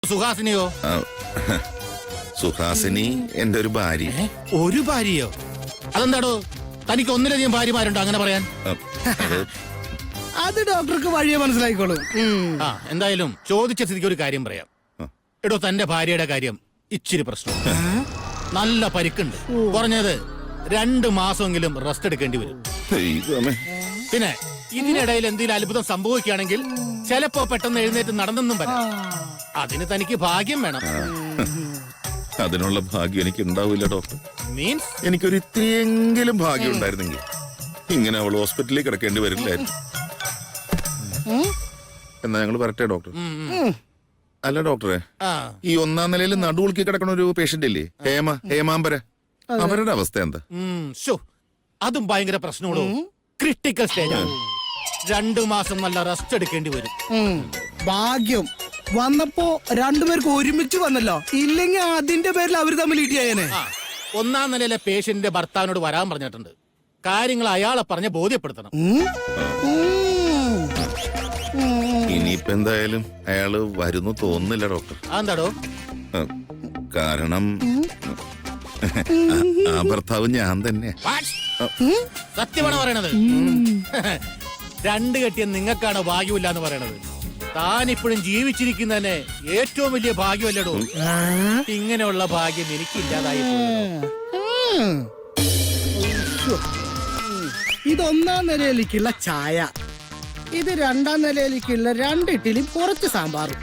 സുഹാസിനിയോ? സുഹാസിനി എന്റെ ഒരു ഭാര്യ. ഒരു ഭാര്യയോ? അതെന്താടോ, തനിക്ക് ഒന്നിലധികം ഭാര്യമാരുണ്ടോ അങ്ങനെ പറയാൻ? അത് ഡോക്ടർക്ക് വഴിയെ മനസ്സിലായിക്കോളും. എന്തായാലും ചോദിച്ച സ്ഥിതിക്ക് ഒരു കാര്യം പറയാം. എടോ, തന്റെ ഭാര്യയുടെ കാര്യം ഇച്ചിരി പ്രശ്നം. നല്ല പരിക്കുണ്ട്. കുറഞ്ഞത് 2 മാസമെങ്കിലും റെസ്റ്റ് എടുക്കേണ്ടി വരും. പിന്നെ ഇതിനിടയിൽ എന്തെങ്കിലും അത്ഭുതം സംഭവിക്കുകയാണെങ്കിൽ ചിലപ്പോ പെട്ടെന്ന് എഴുന്നേറ്റ് നടന്നെന്നും വരാം. അതിന് തനിക്ക് ഭാഗ്യം വേണം. അതിനുള്ള ഭാഗ്യം എനിക്ക് ഉണ്ടാവില്ല ഡോക്ടർ. മീൻസ് എനിക്കൊരു ഇത്തിരിയെങ്കിലും ഭാഗ്യം ഉണ്ടായിരുന്നെങ്കിൽ ഇങ്ങനെ അവൾ ഹോസ്പിറ്റലിൽ കിടക്കേണ്ടി വരില്ലായിരുന്നു. എന്നാ ഞങ്ങൾ വരട്ടെ ഡോക്ടർ. അല്ല ഡോക്ടറെ, ഈ 1ാം നിലയിൽ നടുവുളുക്കി കിടക്കണ ഒരു പേഷ്യന്റ് ഇല്ലേ, ഹേമാംബര, അവരുടെ അവസ്ഥ എന്താ? അതും ഭയങ്കര പ്രശ്നമുള്ളൂ. ക്രിട്ടിക്കൽ സ്റ്റേജാണ്. 2 മാസം നല്ല റെസ്റ്റ് എടുക്കേണ്ടി വരും. ഭാഗ്യം വന്നപ്പോ രണ്ടുപേർക്ക് ഒരുമിച്ച് വന്നല്ലോ, ഇല്ലെങ്കിൽ അതിന്റെ പേരിൽ അവര് തമ്മിൽ ഇടിയായനെ. 1ാം നിലയിലെ പേഷ്യന്റിന്റെ ഭർത്താവിനോട് വരാൻ പറഞ്ഞിട്ടുണ്ട്. കാര്യങ്ങൾ അയാളെ പറഞ്ഞ് ബോധ്യപ്പെടുത്തണം. ഇനിയിപ്പോ എന്തായാലും അയാള് വരുന്നു തോന്നുന്നില്ല ഡോക്ടർ. എന്താടോ? കാരണം ആ ഭർത്താവ് ഞാൻ തന്നെ. സത്യമാണ് പറയണത്. 2 കെട്ടിയ നിങ്ങൾക്കാണോ ഭാഗ്യമില്ല എന്ന് പറയണത്? താനിപ്പോഴും ജീവിച്ചിരിക്കുന്നതന്നെ ഏറ്റവും വലിയ ഭാഗ്യമല്ലടോ. ഇങ്ങനെയുള്ള ഭാഗ്യം എനിക്കില്ലാതായി. ഇത് 1ാം നിലയിലേക്കുള്ള ചായ, ഇത് 2ാം നിലയിലേക്കുള്ള 2 ഇഡ്ഡലിയും കുറച്ച് സാമ്പാറും,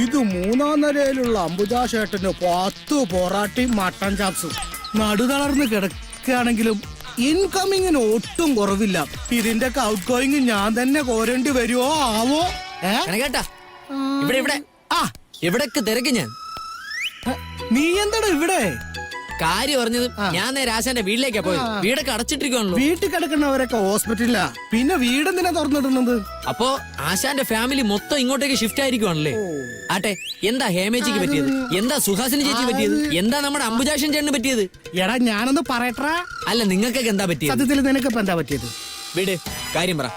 ഇത് 3ാം നിലയിലുള്ള അംബുജാശേട്ടന് 10 പൊറാട്ടയും മട്ടൻ ചാപ്സും. നടുതളർന്ന് കിടക്കുകയാണെങ്കിലും ഇൻകമിങ്ങിന് ഒട്ടും കുറവില്ല. ഇതിന്റെ ഔട്ട് ഗോയിങ് ഞാൻ തന്നെ കോരേണ്ടി വരുമോ ആവോ? കേട്ടാ, ഇവിടൊക്കെ തിരക്ക് ഞാൻ. നീ എന്താടാ ഇവിടെ? കാര്യം പറഞ്ഞത് ഞാൻ നേരെ ആശാന്റെ വീട്ടിലേക്കാ പോയത്. വീടൊക്കെ അടച്ചിട്ടിരിക്കുവാണല്ലോ. വീട്ടിൽ കിടക്കുന്നവരൊക്കെ ഹോസ്പിറ്റലിലാ, പിന്നെ വീടെന്തിനാ തുറന്നിടുന്നത്? അപ്പോ ആശാന്റെ ഫാമിലി മൊത്തം ഇങ്ങോട്ടേക്ക് ഷിഫ്റ്റ് ആയിരിക്കുവാണല്ലേ. ആട്ടെ, എന്താ ഹേമേച്ചിക്ക് പറ്റിയത്? എന്താ സുഹാസിനി ചേച്ചി പറ്റിയത്? എന്താ നമ്മുടെ അംബുജാക്ഷൻ ചേട്ടന് പറ്റിയത്? എടാ ഞാനൊന്ന് പറയട്ടാ. അല്ല, നിങ്ങൾക്കൊക്കെ എന്താ പറ്റിയത്? സത്യത്തിൽ നിനക്കിപ്പോ എന്താ പറ്റിയത്? വീട് കാര്യം പറ.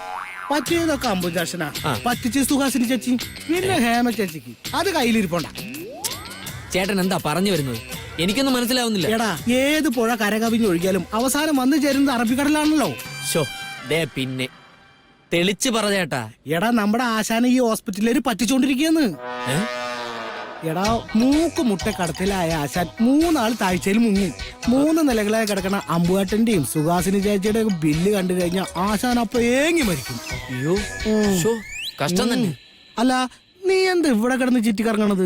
പറ്റിയതൊക്കെ അംബുജാക്ഷനാ, പറ്റിച്ച് സുഹാസിനി ചേച്ചി, പിന്നെ ഹേമ ചേച്ചിക്ക് അത് കയ്യിലിരിപ്പോണ്ട. ചേട്ടൻ എന്താ പറഞ്ഞു വരുന്നത്? എനിക്കൊന്നും മനസ്സിലാവുന്നില്ല. എടാ, ഏത് പുഴ കരകവിഞ്ഞ് ഒഴുകിയാലും അവസാനം വന്നു ചേരുന്നത് അറബിക്കടലാണല്ലോ. പിന്നെ തെളിച്ച് പറ ചേട്ടാ. എടാ, നമ്മുടെ ആശാനെ ഈ ഹോസ്പിറ്റലിൽ പറ്റിച്ചോണ്ടിരിക്കുകയെന്ന്. എടാ, മൂക്ക് മുട്ടക്കടത്തിലായ ആശാൻ 3 ആൾ താഴ്ചയിൽ മുങ്ങി. 3 നിലകളായി കിടക്കണ അമ്പുവേട്ടന്റെയും സുഹാസിനി ചേച്ചിയുടെ ബില്ല് കണ്ടു കഴിഞ്ഞാൽ ആശാൻ അപ്പൊ ഏങ്ങി മരിക്കും. അയ്യോ, കഷ്ടം തന്നെ. അല്ല, നീ എന്ത് ഇവിടെ കിടന്ന് ചുറ്റിക്കറങ്ങണത്?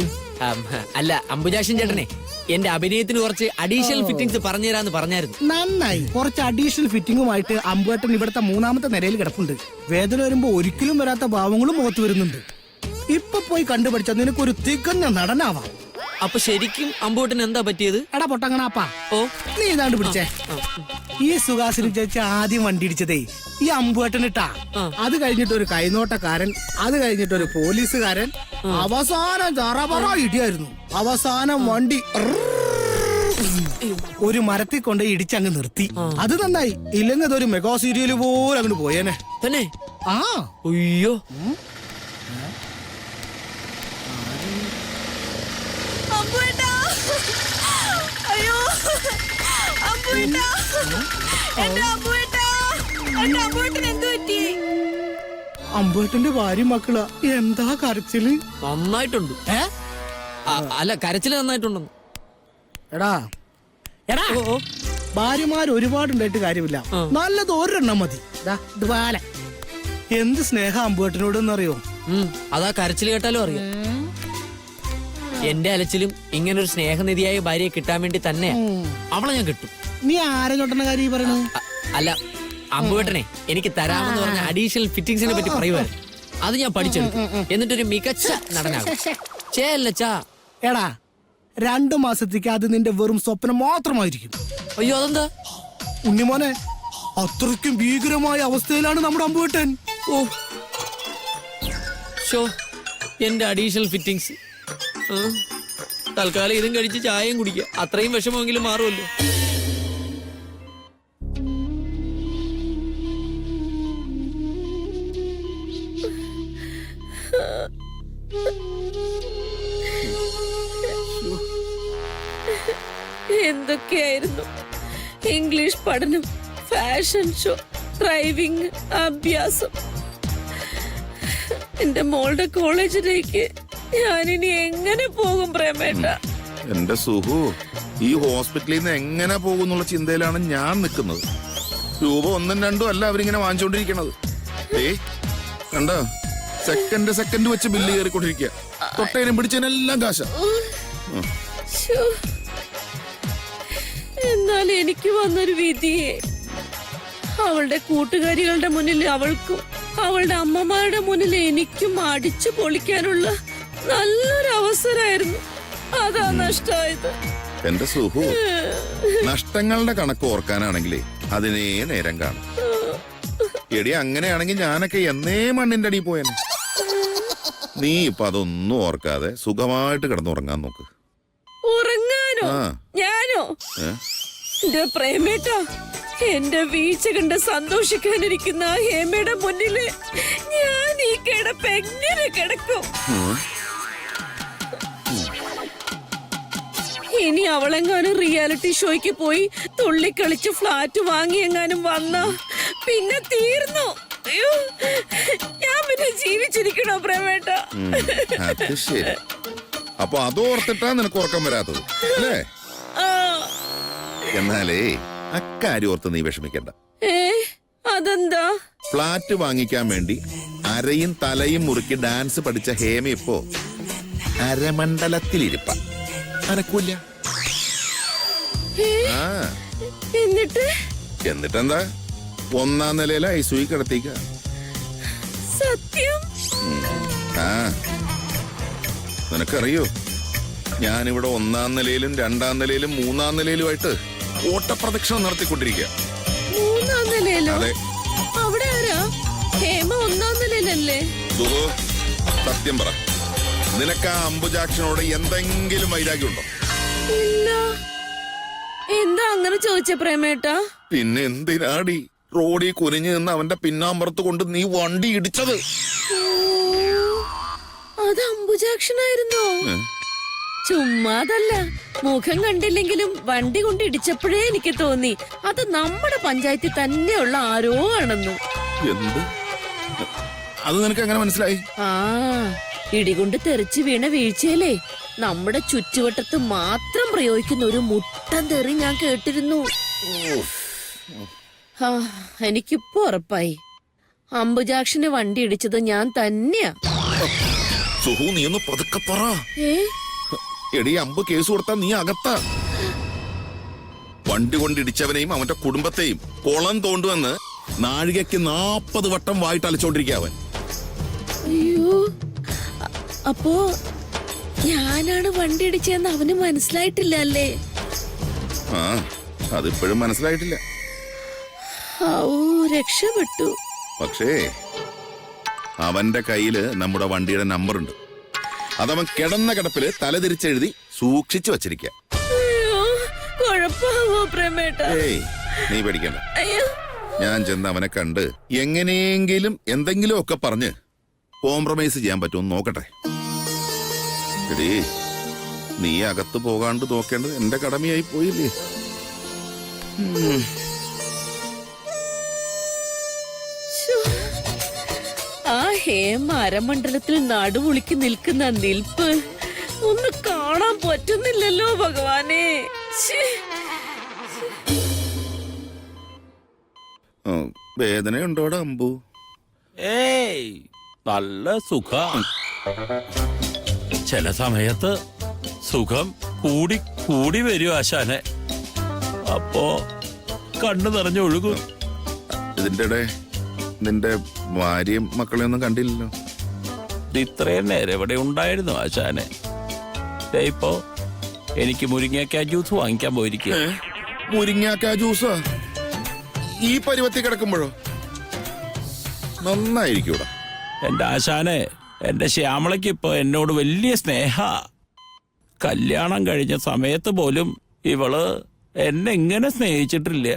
അല്ല, അംബുജാക്ഷൻ ചേട്ടനെ എന്റെ അഭിനയത്തിന് കുറച്ച് അഡീഷണൽ ഫിറ്റിംഗ്സ് പറഞ്ഞു തരാന്ന് പറഞ്ഞായിരുന്നു. നന്നായി. കുറച്ച് അഡീഷണൽ ഫിറ്റിംഗുമായിട്ട് അമ്പുവേട്ടൻ ഇവിടുത്തെ 3ാമത്തെ നിലയിൽ കിടപ്പുണ്ട്. വേദന വരുമ്പോ ഒരിക്കലും വരാത്ത ഭാവങ്ങളും മുഖത്ത് വരുന്നുണ്ട്. ഇപ്പൊ പോയി കണ്ടുപിടിച്ച നിനക്കൊരു തികഞ്ഞ നടനാവാം. അപ്പൊ ശരിക്കും അമ്പൂട്ടന് എന്താ പറ്റിയത്? എടാ പൊട്ടങ്ങണാപ്പാ, നീ ഇതാണ്ട് പിടിച്ചേ. ഈ സുഹാസിനി ചേച്ചി ആദ്യം വണ്ടി ഇടിച്ചതേ ഈ അമ്പുവേട്ടനിട്ടാ. അത് കഴിഞ്ഞിട്ട് ഒരു കൈനോട്ടക്കാരൻ, അത് കഴിഞ്ഞിട്ട് ഒരു പോലീസുകാരൻ, അവസാനം ചറപറ ഇടിയായിരുന്നു. അവസാനം വണ്ടി ഒരു മരത്തിൽ കൊണ്ട് ഇടിച്ചങ്ങ് നിർത്തി. അത് നന്നായി. ഇല്ലെങ്കിൽ അതൊരു മെഗാ സീരിയല് പോലെ അങ്ങോട്ട് പോയേനെ തന്നെ. അയ്യോ, അമ്പുവേട്ടന്റെ ഭാര്യ മക്കളാ. എന്താ കരച്ചില്? നന്നായിട്ടുണ്ട്. അല്ല, കരച്ചില് നന്നായിട്ടുണ്ടെന്ന്. എടാ എടാ, ഭാര്യമാർ ഒരുപാടുണ്ടായിട്ട് കാര്യമില്ല, നല്ലത് ഒരെണ്ണം മതി. ഇതുപോലെ എന്ത് സ്നേഹം അമ്പുവേട്ടനോടെന്നറിയോ? അതാ കരച്ചില് കേട്ടാലും അറിയാം. എന്റെ അലച്ചിലും ഇങ്ങനൊരു സ്നേഹനിധിയായ ഭാര്യയെ കിട്ടാൻ വേണ്ടി തന്നെയാ അവളെ ഞാൻ കിട്ടും. നീ ആരെ ചോട്ടണ കാര്യം പറയണു? അല്ല, അമ്പുവേട്ടനെ എനിക്ക് തരാമെന്ന് പറഞ്ഞ അഡീഷണൽ ഫിറ്റിംഗ്സിനെ പറ്റി പറയുമായിരുന്നു. അത് ഞാൻ പഠിച്ചെടുക്കും. എന്നിട്ടൊരു മികച്ച നടനാകും. എടാ, 2 മാസത്തേക്ക് അത് നിന്റെ വെറും സ്വപ്നം മാത്രമായിരിക്കും. അയ്യോ, അതെന്താ? ഉണ്ണിമോനെ, അത്രയ്ക്കും ഭീകരമായ അവസ്ഥയിലാണ് നമ്മുടെ അമ്പുവേട്ടൻ. എന്റെ അഡീഷണൽ ഫിറ്റിംഗ്സ് തൽക്കാലം ഇതും കഴിച്ച് ചായയും കുടിക്കുക. അത്രയും വിഷമമെങ്കിലും മാറുമല്ലോ. എന്തൊക്കെയായിരുന്നു. ഇംഗ്ലീഷ് പഠനം, ഫാഷൻ ഷോ, ഡ്രൈവിംഗ്, അഭ്യാസം. എന്റെ മോളുടെ കോളേജിലേക്ക് ഞാനിനി എങ്ങനെ പോകും പ്രേമേട്ട? എന്റെ സുഹു, ഈ ഹോസ്പിറ്റലിൽ നിന്ന് എങ്ങനെ പോകുന്നുള്ള ചിന്തയിലാണ് ഞാൻ നിൽക്കുന്നത്. രൂപ 1ഉം 2ഉം അല്ല അവരിങ്ങനെ വാങ്ങിച്ചോണ്ടിരിക്കണത്. കണ്ടോ, സെക്കൻഡ് വെച്ച് ബില്ല് കയറിക്കൊണ്ടിരിക്കുക. തൊട്ടേനും പിടിച്ചതിനെല്ലാം കാശ. ശ്ശോ. എന്നാൽ എനിക്ക് വന്നൊരു വിധിയെ. അവളുടെ കൂട്ടുകാരികളുടെ മുന്നിൽ അവൾക്കും അവളുടെ അമ്മമാരുടെ മുന്നിൽ എനിക്കും അടിച്ചു പൊളിക്കാനുള്ള നല്ലൊരു അവസരമായിരുന്നു. അതാ നഷ്ടമായത്. എന്റെ സുഹു, നഷ്ടങ്ങളുടെ കണക്ക് ഓർക്കാനാണെങ്കിലേ അതിനേ നേരം കാണും. എടി, അങ്ങനെയാണെങ്കിൽ ഞാനൊക്കെ എന്നേ മണ്ണിന്റെ അടിയിൽ പോയേനെ. നീ ഇപ്പൊ അതൊന്നും ഓർക്കാതെ സുഖമായിട്ട് കിടന്നുറങ്ങാൻ നോക്ക്. ഉറങ്ങാനോ? ഞാനോ? എന്റെ പ്രേമേട്ട, എന്റെ വീഴ്ച കണ്ട് സന്തോഷിക്കാനിരിക്കുന്ന ആ ഹേമയുടെ മുന്നില് ഞാൻ ഈ കിടപ്പ് എങ്ങനെ കിടക്കും? ഇനി അവളെങ്ങാനും റിയാലിറ്റി ഷോയ്ക്ക് പോയി തുള്ളിക്കളിച്ച് ഫ്ലാറ്റ് വാങ്ങിയെങ്ങാനും വന്ന പിന്നെ തീർന്നു. അയ്യോ, ഞാൻ പിന്നെ ജീവിച്ചിരിക്കണോ പ്രേമേട്ട? അത് ശരി. അപ്പൊ അതോർത്തിട്ടാ നിനക്ക് ഉറക്കം വരാത്തത് അല്ലേ? എന്നാലേ അക്കാര്യം ഓർത്ത് നീ വിഷമിക്കണ്ട. അതെന്താ? ഫ്ലാറ്റ് വാങ്ങിക്കാൻ വേണ്ടി അരയും തലയും മുറുക്കി ഡാൻസ് പഠിച്ച ഹേമ ഇപ്പോ അരമണ്ഡലത്തിലിരിപ്പ. അനക്കൂല്ല. എന്നിട്ടെന്താ, 1ാം നിലയിലെ ഐസുയി കിടത്തിക്ക. സത്യം? നിനക്കറിയോ, ഞാനിവിടെ 1ാം നിലയിലും 2ാം നിലയിലും 3ാം നിലയിലുമായിട്ട് ഓട്ടപ്രദക്ഷിണം നടത്തിക്കൊണ്ടിരിക്കുക. 3ാം നിലയിലോ? അതെ. അവിടെ ആരാ? ഹേമ 1ാം നിലയിലല്ലേ? സത്യം പറ, നിനക്ക് ആ അംബുജാക്ഷനോട് എന്തെങ്കിലും വൈരാഗ്യമുണ്ടോ? ഇല്ല. എന്താ അങ്ങനെ ചോദിച്ച പ്രേമേട്ട? പിന്നെ എന്തിനാടി റോഡിൽ കുനിഞ്ഞു നിന്ന് അവന്റെ പിന്നാമ്പുറത്ത് കൊണ്ട് നീ വണ്ടി ഇടിച്ചത്? അത് അംബുജാക്ഷനായിരുന്നോ? ചുമ്മാതല്ല, മുഖം കണ്ടില്ലെങ്കിലും വണ്ടി കൊണ്ട് ഇടിച്ചപ്പോഴേ എനിക്ക് തോന്നി അത് നമ്മുടെ പഞ്ചായത്തിൽ തന്നെയുള്ള ആരോ ആണെന്ന്. എന്ത്? അത് നിനക്ക് എങ്ങനെ മനസ്സിലായി? ഇടികൊണ്ട് തെറിച്ചു വീണ വീഴ്ചയിലേ നമ്മുടെ ചുറ്റുവട്ടത്ത് മാത്രം പ്രയോഗിക്കുന്ന ഒരു മുട്ടൻ തെറി ഞാൻ കേട്ടിരുന്നു. എനിക്കിപ്പോ ഉറപ്പായി അംബുജാക്ഷന് വണ്ടി ഇടിച്ചത് ഞാൻ തന്നെയാ. സുഹു, നീ ഒന്ന് പതുക്കെ പറ. എടി, അമ്പ് കേസ് കൊടുത്താ നീ അകത്താ. വണ്ടി കൊണ്ടിടിച്ചവനെയും അവന്റെ കുടുംബത്തെയും കുളം തോണ്ടുവന്ന് നാഴികയ്ക്ക് 40 വട്ടം വായിട്ട് അലച്ചോണ്ടിരിക്കുക അവൻ. അയ്യോ, അപ്പോ ഞാനാണ് വണ്ടി ഇടിച്ചെന്ന് അവന് മനസ്സിലായിട്ടില്ല അല്ലേ? അതിപ്പോഴും മനസ്സിലായിട്ടില്ല. രക്ഷപ്പെട്ടു. പക്ഷേ അവന്റെ കയ്യില് നമ്മുടെ വണ്ടിയുടെ നമ്പർ ഉണ്ട്. അതവൻ കിടന്ന കിടപ്പില് തലതിരിച്ചെഴുതി സൂക്ഷിച്ചു വച്ചിരിക്ക. നീ പേടിക്കണ്ട. ഞാൻ ചെന്ന് അവനെ കണ്ട് എങ്ങനെയെങ്കിലും എന്തെങ്കിലും ഒക്കെ പറഞ്ഞ് കോംപ്രമൈസ് ചെയ്യാൻ പറ്റുമെന്ന് നോക്കട്ടെ. എടീ, നീ അകത്ത് പോകാണ്ട് നോക്കേണ്ടത് എന്റെ കടമയായി പോയില്ലേ? ആ ഹേമ അരമണ്ഡലത്തിൽ നടുവുളിക്ക് നിൽക്കുന്ന നിൽപ്പ് ഒന്ന് കാണാൻ പറ്റുന്നില്ലല്ലോ ഭഗവാനെ. വേദനയുണ്ടോടാ അമ്പു? ഏയ്, നല്ല സുഖം. ചില സമയത്ത് സുഖം കൂടി കൂടി വരും ആശാനെ. അപ്പോ കണ്ണു നിറഞ്ഞൊഴുകും. ഇതിന്റെ നിന്റെ ഭാര്യയും മക്കളെയൊന്നും കണ്ടില്ലല്ലോ. ഇത്രയും നേരം എവിടെ ഉണ്ടായിരുന്നു ആശാനെ? ഇപ്പോ എനിക്ക് മുരിങ്ങക്കാ ജ്യൂസ് വാങ്ങിക്കാൻ പോയിരിക്കുക. മുരിങ്ങാക്കാ ജ്യൂസാ ഈ പരുവത്തിൽ കിടക്കുമ്പോഴോ? നന്നായിരിക്കൂടാ. എന്റെ ആശാനെ, എന്റെ ശ്യാമളയ്ക്ക് ഇപ്പൊ എന്നോട് വലിയ സ്നേഹ. കല്യാണം കഴിഞ്ഞ സമയത്ത് പോലും ഇവള് എന്നെ ഇങ്ങനെ സ്നേഹിച്ചിട്ടില്ല.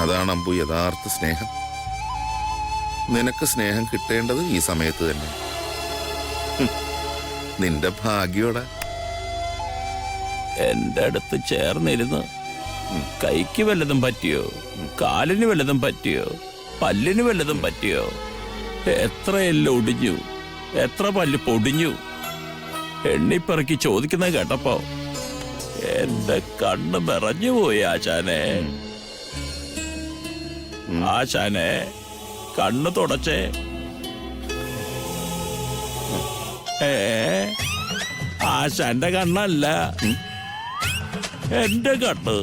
അതാണ് അമ്പു യഥാർത്ഥ സ്നേഹം. നിനക്ക് സ്നേഹം കിട്ടേണ്ടത് ഈ സമയത്ത് തന്നെ. നിന്റെ ഭാഗ്യോടാ. എന്റെ അടുത്ത് ചേർന്നിരുന്ന് കൈക്ക് വല്ലതും പറ്റിയോ, കാലിന് വല്ലതും പറ്റിയോ, പല്ലിന് വല്ലതും പറ്റിയോ? എത്ര എല്ലാം ഒടിഞ്ഞു, എത്ര പല്ല് പൊടിഞ്ഞു, എണ്ണിപ്പിറക്കി ചോദിക്കുന്നത് കേട്ടപ്പോ എന്റെ കണ്ണ് നിറഞ്ഞുപോയി ആശാനെ. ആശാനെ, കണ്ണ് തുടച്ചേ. ആശാന്റെ കണ്ണല്ല, എന്റെ കണ്ണ്.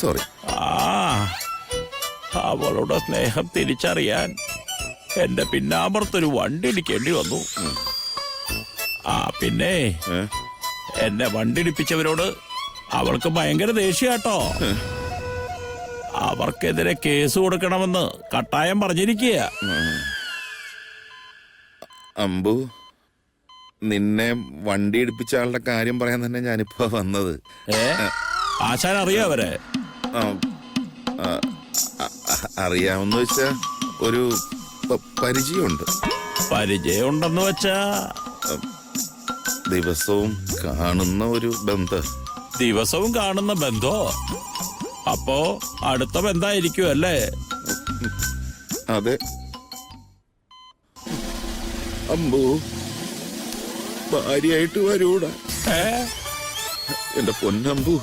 സോറി. ആ, അവളുടെ സ്നേഹം തിരിച്ചറിയാൻ എന്റെ പിന്നാമ്പുറത്തൊരു വണ്ടി ഇടിക്കേണ്ടി വന്നു. ആ പിന്നെ എന്നെ വണ്ടി ഇടിപ്പിച്ചവരോട് അവൾക്ക് ഭയങ്കര ദേഷ്യാട്ടോ. അവർക്കെതിരെ കേസ് കൊടുക്കണമെന്ന് കട്ടായം പറഞ്ഞിരിക്കുക. അമ്പു, നിന്നെ വണ്ടി ഇടിപ്പിച്ച ആളുടെ കാര്യം പറയാൻ തന്നെ ഞാനിപ്പോ വന്നത്. ആശാൻ അറിയാ അവരെ? അറിയാമെന്ന് വെച്ചാ ഒരു പരിചയമുണ്ട്. പരിചയമുണ്ടെന്ന് വെച്ചാ ദിവസവും കാണുന്ന ഒരു ബന്ധം. ദിവസവും കാണുന്ന ബന്ധോ? അപ്പോ അടുത്ത ബന്ധായിരിക്കും അല്ലേ? അതെ. അമ്പു, ഭാര്യയായിട്ട് വരൂടാ. എന്റെ പൊന്നമ്പു,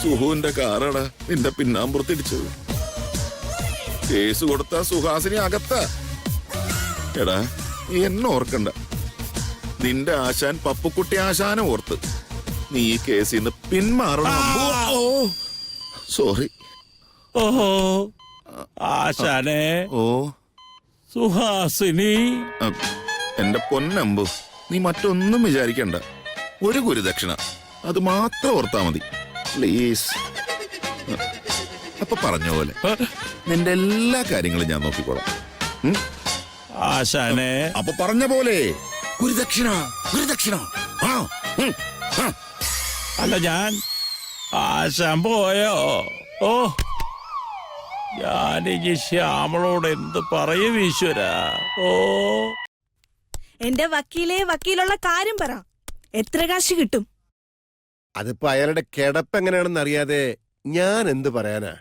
സുഹുവിന്റെ കാറാടാ നിന്റെ പിന്നാമ്പുറത്തിടിച്ചത്. കേസ് കൊടുത്ത സുഹാസിനി അകത്ത. എടാ, നീ എന്നെ ഓർക്കണ്ട. നിന്റെ ആശാൻ പപ്പുക്കുട്ടി ആശാനെ ഓർത്ത് നീ ഈ കേസിൽ നിന്ന് പിന്മാറണം. സോറി. ഓഹോ, ആശാനെ. ഓ, സുഹാസിനി. എന്റെ പൊന്നമ്പു, നീ മറ്റൊന്നും വിചാരിക്കണ്ട. ഒരു ഗുരുദക്ഷിണ അത് മാത്രം ഓർത്താ മതി പ്ലീസ്. അപ്പൊ പറഞ്ഞ പോലെ നിന്റെ എല്ലാ കാര്യങ്ങളും ഞാൻ നോക്കിക്കോളാം. ആശാനെ. അപ്പൊ പറഞ്ഞ പോലെ ഗുരുദക്ഷിണ, ഗുരുദക്ഷിണ. അല്ല, ഞാൻ ആശാൻ പോയോ? ഓ, ഞാനിനി ശ്യാമളോട് എന്ത് പറയും ഈശ്വര? ഓ, എന്റെ വക്കീലുള്ള കാര്യം പറ. എത്ര കാശ് കിട്ടും? അതിപ്പോ അയാളുടെ കിടപ്പ് എങ്ങനെയാണെന്ന് അറിയാതെ ഞാൻ എന്ത് പറയാനാ?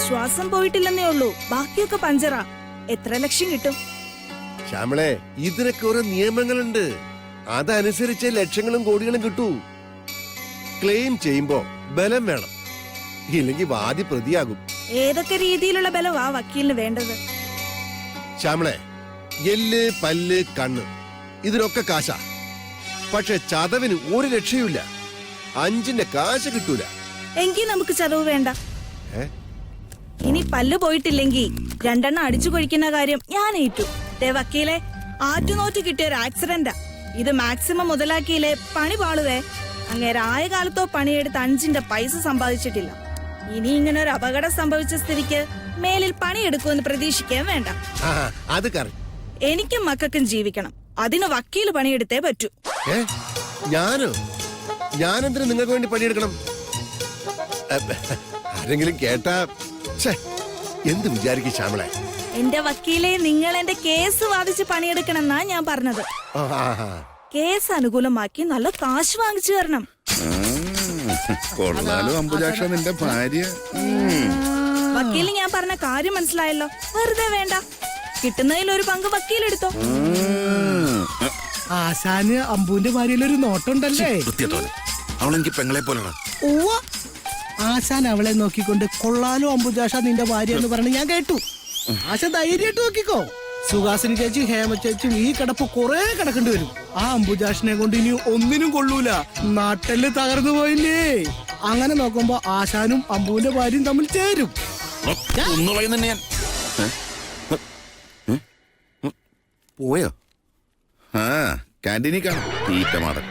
ശ്വാസം പോയിട്ടില്ലെന്നേ ഉള്ളൂ, ബാക്കിയൊക്കെ പഞ്ചറാ. എത്ര ലക്ഷം കിട്ടും? ശ്യാമളെ, ഇതിനൊക്കെ ഓരോ നിയമങ്ങളുണ്ട്. അതനുസരിച്ച് ലക്ഷങ്ങളും കോടികളും കിട്ടൂ. ക്ലെയിം ചെയ്യുമ്പോ ബലം വേണം, ഇല്ലെങ്കിൽ വാദി പ്രതിയാകും. ഏതൊക്കെ രീതിയിലുള്ള ബലവാ വക്കീലിന് വേണ്ടത്? ശ്യാമളെ, എല്ല്, പല്ല്, കണ്ണ്, ഇതിനൊക്കെ കാശാ. പക്ഷെ ചതവിന് ഒരു രക്ഷയുമില്ല. 5ന്റെ കാശ് കിട്ടൂല. എങ്കിൽ നമുക്ക് ചതവ് വേണ്ട. ഏ? ഇനി പല്ല് പോയിട്ടില്ലെങ്കിൽ 2 അടിച്ചു കൊഴിക്കുന്ന കാര്യം ഞാൻ ഏറ്റു. വക്കീലെ, ആറ്റുനോറ്റ് കിട്ടിയ ഒരു ആക്സിഡന്റാ ഇത്. മാക്സിമം മുതലാക്കിയില്ലേ പണി പാളുവേ. അങ്ങേരെ ആയ കാലത്തോ പണിയെടുത്ത് 5ന്റെ പൈസ സമ്പാദിച്ചിട്ടില്ല. ഇനി ഇങ്ങനെ ഒരു അപകടം സംഭവിച്ച സ്ഥിതിക്ക് മേലിൽ പണിയെടുക്കുമെന്ന് പ്രതീക്ഷിക്കാൻ വേണ്ട. അത് കറി. എനിക്കും മക്കൾക്കും ജീവിക്കണം. അതിന് വക്കീല് പണിയെടുത്തേ പറ്റൂ. ഞാനോ? ഞാനെന്തിനു നിങ്ങൾക്ക് വേണ്ടി പണിയെടുക്കണം? ആരെങ്കിലും കേട്ടാ എന്ത് വിചാരിക്കും ശ്യാമളെ? എന്റെ വക്കീലെ, നിങ്ങൾ എന്റെ കേസ് വാദിച്ച് പണിയെടുക്കണമെന്നാ ഞാൻ പറഞ്ഞത്. കേസ് അനുകൂലമാക്കി നല്ല കാശ് വാങ്ങിച്ചു തരണം. കൊള്ളാലോ അംബുജാക്ഷ നിന്റെ ഭാര്യ. വക്കീലിന് ഞാൻ പറഞ്ഞ കാര്യം മനസ്സിലായല്ലോ. വെറുതെ വേണ്ട, കിട്ടുന്നതിൽ ഒരു പങ്ക് വക്കീലെടുത്തോ. ആശാന് അമ്പുവിന്റെ ഭാര്യയിലൊരു നോട്ടുണ്ടല്ലേ? അവളെനിക്ക് പെങ്ങളെ പോലെയാണ്. ഉവ്വ, ആശാൻ അവളെ നോക്കിക്കൊണ്ട് കൊള്ളാലോ അംബുജാഷ നിന്റെ ഭാര്യ എന്ന് പറഞ്ഞ് ഞാൻ കേട്ടു. ആശ ധൈര്യമായിട്ട് നോക്കിക്കോ. സുഹാസിനി ചേച്ചി, ഹേമ ചേച്ചിയും ഈ കിടപ്പ് കുറെ കിടക്കേണ്ടി വരും. ആ അംബുജാഷിനെ കൊണ്ട് ഇനി ഒന്നിനും കൊള്ളൂല. നാട്ടില് തകർന്നു പോയില്ലേ? അങ്ങനെ നോക്കുമ്പോ ആശാനും അമ്പുവിന്റെ ഭാര്യയും തമ്മിൽ ചേരും. പോയോ? ആ, കാന്റീനിൽ കാണും തീറ്റ മാടൻ.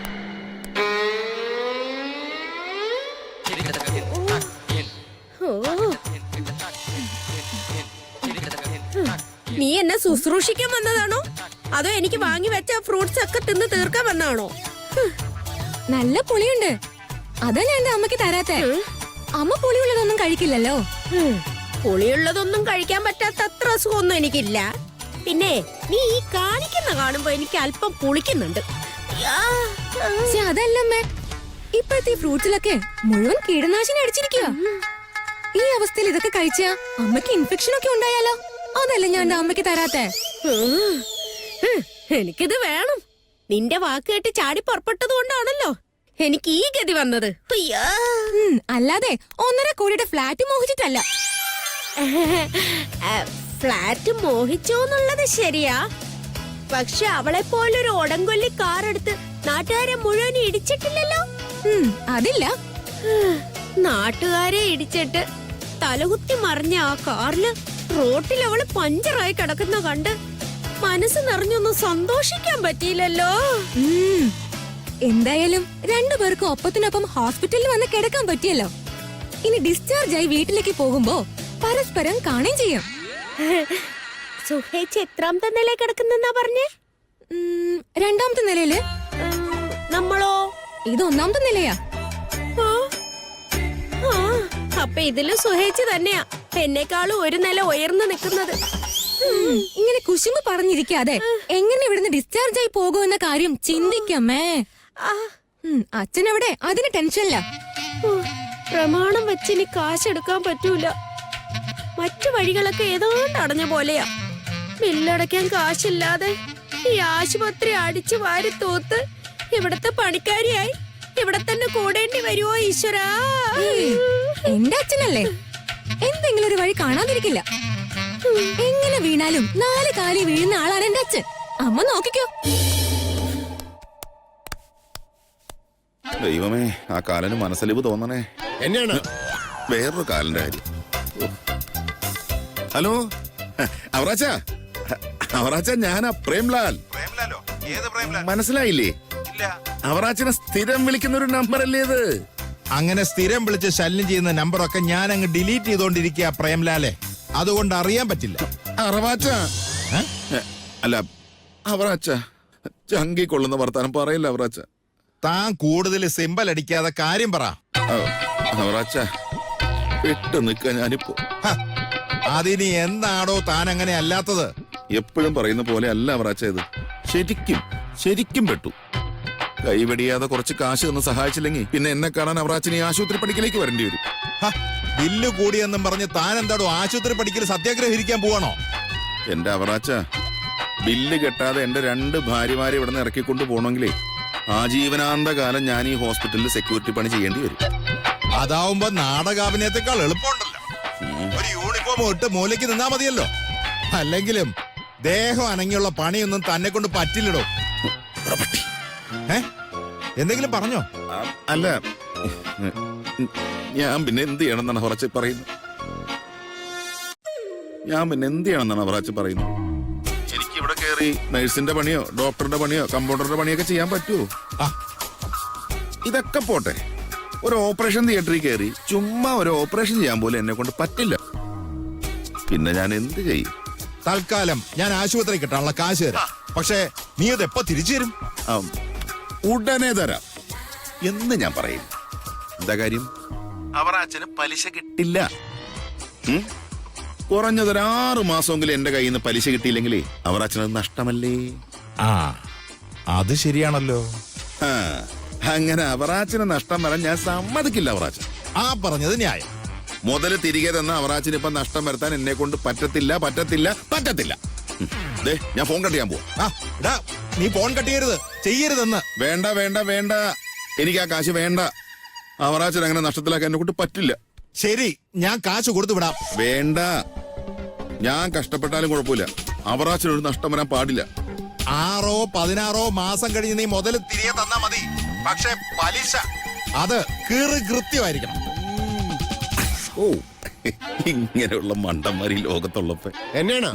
നീ എന്നെ ശുശ്രൂഷിക്കാൻ വന്നതാണോ അതോ എനിക്ക് വാങ്ങി വെച്ച ഫ്രൂട്ട്സ് ഒക്കെ തിന്ന് തീർക്കാൻ വന്നതാണോ? നല്ല പുളിയുണ്ട്, അതാ ഞാൻ എന്റെ അമ്മക്ക് തരാത്തെ. അമ്മ പുളിയുള്ളതൊന്നും കഴിക്കില്ലല്ലോ. പുളിയുള്ളതൊന്നും കഴിക്കാൻ പറ്റാത്ത അത്ര അസുഖമൊന്നും എനിക്കില്ല. പിന്നെ നീ ഈ കാണിക്കുന്ന കാണുമ്പോ എനിക്ക് അല്പം പുളിക്കുന്നുണ്ട്. പക്ഷെ അതല്ലമ്മേ, ഇപ്പോഴത്തെ ഈ ഫ്രൂട്ട്സിലൊക്കെ മുഴുവൻ കീടനാശിനി അടിച്ചിരിക്കുക. ഈ അവസ്ഥയിൽ ഇതൊക്കെ കഴിച്ചാ അമ്മയ്ക്ക് ഇൻഫെക്ഷൻ ഒക്കെ ഉണ്ടായാലോ? അതല്ല ഞാൻ എന്റെ അമ്മയ്ക്ക് തരാത്തെ. എനിക്കിത് വേണം. നിന്റെ വാക്ക് കേട്ട് ചാടി പുറപ്പെട്ടത് കൊണ്ടാണല്ലോ എനിക്ക് ഈ ഗതി വന്നത്. അയ്യാ. അല്ലാതെ 1.5 കോടിയുടെ ഫ്ലാറ്റ് മോഹിച്ചിട്ടല്ല. ഫ്ലാറ്റ് മോഹിച്ചോന്നുള്ളത് ശരിയാ. പക്ഷെ അവളെ പോലൊരു ഒടങ്കൊല്ലി കാർ എടുത്ത് നാട്ടുകാരെ മുഴുവൻ ഇടിച്ചിട്ടില്ലല്ലോ. അതില്ല. നാട്ടുകാരെ ഇടിച്ചിട്ട് തലകുത്തി മറിഞ്ഞ ആ കാറില് റോട്ടിൽ അവള് പഞ്ചറായി കിടക്കുന്ന കണ്ട് മനസ്സ് നിറഞ്ഞൊന്നും സന്തോഷിക്കാൻ പറ്റിയില്ലല്ലോ. എന്തായാലും രണ്ടുപേർക്കും ഒപ്പത്തിനൊപ്പം ഹോസ്പിറ്റലിൽ വന്ന് കിടക്കാൻ പറ്റിയല്ലോ. ഇനി ഡിസ്ചാർജ് ആയി വീട്ടിലേക്ക് പോകുമ്പോ പരസ്പരം കാണുകയും ചെയ്യാം. സുഹേച്ച് എത്രാമത്തെ നില കിടക്കുന്നെന്നാ പറഞ്ഞേ? 2ാമത്തെ നിലയില്. നമ്മളോ? ഇത് 1ാമത്തെ നിലയാ. അപ്പൊ ഇതില് സുഹേച്ച് തന്നെയാ എന്നെക്കാളും ഒരു നില ഉയർന്നു നിൽക്കുന്നത്. ഇങ്ങനെ കുശുമ്പ് പറഞ്ഞിരിക്കാതെ എങ്ങനെ ഇവിടുന്ന് ഡിസ്ചാർജ് ആയി പോകുമെന്ന കാര്യം ചിന്തിക്കമ്മേ. അച്ഛനവിടെ അതിന് ടെൻഷനില്ല. പ്രമാണം വെച്ചിനി കാശെടുക്കാൻ പറ്റൂല. മറ്റു വഴികളൊക്കെ ഏതാണ്ട് അടഞ്ഞ പോലെയാ. ബില്ലടയ്ക്കാൻ കാശില്ലാതെ ഈ ആശുപത്രി അടിച്ചു വാരി തൂത്ത് ഇവിടത്തെ പണിക്കാരിയായി ഇവിടെ തന്നെ കൂടേണ്ടി വരുമോ ഈശ്വരാ? എന്റെ അച്ഛനല്ലേ, എന്തെങ്കിലും ഒരു വഴി കാണാതിരിക്കില്ല. എങ്ങനെ വീണാലും 4 കാലിൽ വീഴുന്ന ആളാണ് എന്റെ അച്ഛൻ. അമ്മ നോക്കിക്കോ. ദൈവമേ, ആ കാലന് മനസ്സലിവ് തോന്നണേ. എന്നെയാണ് വേറൊരു കാലിന്റെ കാര്യം. ഹലോ അവറാച്ച, അവറാച്ച ഞാനാ പ്രേംലാൽ. മനസ്സിലായില്ലേ? അവറാച്ചനെ സ്ഥിരം വിളിക്കുന്ന ഒരു നമ്പർ അല്ലേ ഇത്? അങ്ങനെ സ്ഥിരം വിളിച്ച് ശല്യം ചെയ്യുന്ന നമ്പറൊക്കെ ഞാൻ അങ്ങ് ഡിലീറ്റ് ചെയ്തോണ്ടിരിക്കുക പ്രേംലാലെ. അതുകൊണ്ട് അറിയാൻ പറ്റില്ല. അറവാച്ച അല്ല അവറാച്ച, ചങ്കി കൊള്ളുന്ന വർത്താനം പറയില്ല അവറാച്ച. താൻ കൂടുതൽ സിമ്പൽ അടിക്കാതെ കാര്യം പറ. അവറാച്ച പെട്ടു നിൽക്ക ഞാനിപ്പോ. അതിനി എന്താണോ താൻ അങ്ങനെ അല്ലാത്തത്? എപ്പോഴും പറയുന്ന പോലെ അല്ല അവറാച്ച ഇത്. ശരിക്കും പെട്ടു. കൈവെടിയാതെ കുറച്ച് കാശ് തന്ന് സഹായിച്ചില്ലെങ്കിൽ പിന്നെ എന്നെ കാണാൻ അവറാച്ചിന് ഈ ആശുപത്രി പണിക്കലേക്ക് വരേണ്ടി വരും. ബില്ല് കൂടിയെന്നും പറഞ്ഞ് താൻ എന്താടോ ആശുപത്രി പഠിക്കൽ സത്യാഗ്രഹം ഇരിക്കാൻ പോവാണോ? എന്റെ അവറാച്ച, ബില്ല് കെട്ടാതെ എന്റെ 2 ഭാര്യമാരെ ഇവിടെ നിന്ന് ഇറക്കിക്കൊണ്ട് പോകണമെങ്കിലേ ആജീവനാന്ത കാലം ഞാൻ ഈ ഹോസ്പിറ്റലിൽ സെക്യൂരിറ്റി പണി ചെയ്യേണ്ടി വരും. അതാവുമ്പോ നാടകാഭിനയത്തെക്കാൾ എളുപ്പമുണ്ടല്ലോ. ഒരു യൂണിഫോം ഇട്ട് മൂലയ്ക്ക് നിന്നാ മതിയല്ലോ. അല്ലെങ്കിലും ദേഹം അനങ്ങിയുള്ള പണിയൊന്നും തന്നെ കൊണ്ട് പറ്റില്ലടോ. എന്തെങ്കിലും പറഞ്ഞോ? അല്ല, ഞാൻ പിന്നെ എന്ത് ചെയ്യണമെന്നാണ് അവറാച്ച പറയുന്നത്? എനിക്ക് ഇവിടെ കയറി നഴ്സിന്റെ പണിയോ ഡോക്ടറുടെ പണിയോ കമ്പൗണ്ടറുടെ പണിയൊക്കെ ചെയ്യാൻ പറ്റുമോ? ഇതൊക്കെ പോട്ടെ, ഒരു ഓപ്പറേഷൻ തിയേറ്ററിൽ കയറി ചുമ്മാ ഒരു ഓപ്പറേഷൻ ചെയ്യാൻ പോലും എന്നെ കൊണ്ട് പറ്റില്ല. പിന്നെ ഞാൻ എന്ത് ചെയ്യും? തൽക്കാലം ഞാൻ ആശുപത്രി കിട്ടാനുള്ള കാശ് തരാം. പക്ഷേ നീ അത് എപ്പോ തിരിച്ചു തരും? ഉടനെ തരാം എന്ന് ഞാൻ പറയും. എന്താ കാര്യം? അവറാച്ചന് പലിശ കിട്ടില്ല. കുറഞ്ഞതൊരു 6 മാസമെങ്കിലും എന്റെ കയ്യിൽ നിന്ന് പലിശ കിട്ടിയില്ലെങ്കിലേ അവറാച്ചനത് നഷ്ടമല്ലേ? അത് ശരിയാണല്ലോ. അങ്ങനെ അവറാച്ചന് നഷ്ടം വരാൻ ഞാൻ സമ്മതിക്കില്ല. അവറാച്ചൻ പറഞ്ഞത് ന്യായം. മുതല് തിരികെ തന്ന അവറാച്ചിന് ഇപ്പൊ നഷ്ടം വരുത്താൻ എന്നെ കൊണ്ട് പറ്റത്തില്ല. ഞാൻ ഫോൺ കട്ട് ചെയ്യാൻ പോവാ. നീ ഫോൺ കട്ട് ചെയ്യരുതെന്ന്. വേണ്ട, എനിക്ക് ആ കാശ് വേണ്ട. അവറാച്ചൻ അങ്ങനെ നഷ്ടത്തിലാക്കാൻ എന്നെ കൊണ്ട് പറ്റില്ല. ശരി, ഞാൻ കാശ് കൊടുത്തു വിടാം. വേണ്ട, ഞാൻ കഷ്ടപ്പെട്ടാലും കുഴപ്പമില്ല. അവറാച്ചനൊരു നഷ്ടം വരാൻ പാടില്ല. 6 or 16 മാസം കഴിഞ്ഞ് നീ മുതല് തിരികെ തന്നാ മതി. പക്ഷെ പലിശ അത് കൃത്യമായിരിക്കണം. ഇങ്ങനെയുള്ള മണ്ടന്മാർ ഈ ലോകത്തുള്ളപ്പോ എന്നെയാണ്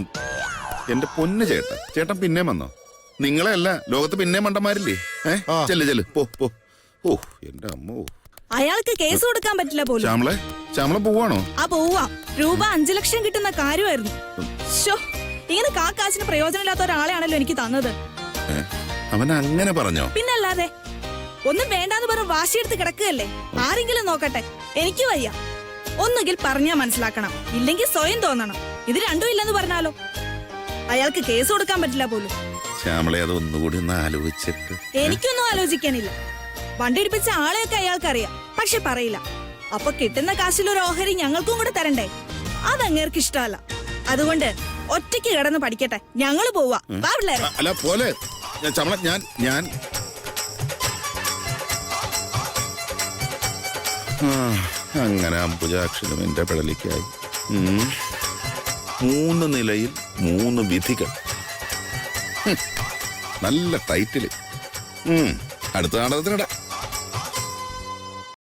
എന്റെ പൊന്ന് ചേട്ടൻ പിന്നെ വന്നോ? നിങ്ങളെയല്ല, ലോകത്ത് പിന്നെ മണ്ടന്മാരില്ലേ? ചെല്ല് പോ. ഓ എന്റെ അമ്മോ, അയാൾക്ക് കേസ് കൊടുക്കാൻ പറ്റില്ല പോലും. ശ്യാമള പോവാണോ? പോവാ. രൂപ 5 ലക്ഷം കിട്ടുന്ന കാര്യമായിരുന്നു. ഇങ്ങനെ കാശിന് പ്രയോജനമില്ലാത്ത ഒരാളെയാണല്ലോ എനിക്ക് തന്നത്. അവൻ അങ്ങനെ പറഞ്ഞോ? പിന്നല്ലാതെ. ഒന്നും വേണ്ടാന്ന് പറഞ്ഞ് വാശിയെടുത്ത് കിടക്കുകയല്ലേ. ആരെങ്കിലും നോക്കട്ടെ, എനിക്ക് വയ്യ. ഒന്നുകിൽ പറഞ്ഞാ മനസ്സിലാക്കണം, ഇല്ലെങ്കിൽ സ്വയം തോന്നണം. ഇത് രണ്ടും ഇല്ലെന്ന് പറഞ്ഞാലോ? അയാൾക്ക് കേസ് കൊടുക്കാൻ പറ്റില്ല പോലും. ശ്യാമളെ അത് ഒന്നുകൂടി ഒന്ന് ആലോചിച്ചിട്ട്. എനിക്കൊന്നും ആലോചിക്കാനില്ല. വണ്ടിടിപ്പിച്ച ആളെയൊക്കെ അയാൾക്കറിയാം, പക്ഷെ പറയില്ല. അപ്പൊ കിട്ടുന്ന കാശിലൊരു ഓഹരി ഞങ്ങൾക്കും കൂടെ തരണ്ടേ? അതങ്ങേർക്ക് ഇഷ്ടമല്ല. അതുകൊണ്ട് ഒറ്റയ്ക്ക് കിടന്ന് പഠിക്കട്ടെ. ഞങ്ങള് പോവാ. വാ പിള്ളേരെ. അല്ല പോലെ ശ്യാമള, ഞാൻ അങ്ങനെ അംബുജാക്ഷരം എന്റെ പിടലിക്കായി. 3 നിലയിൽ 3 വിധികൾ. നല്ല ടൈറ്റില്. അടുത്ത നാടകത്തിനിട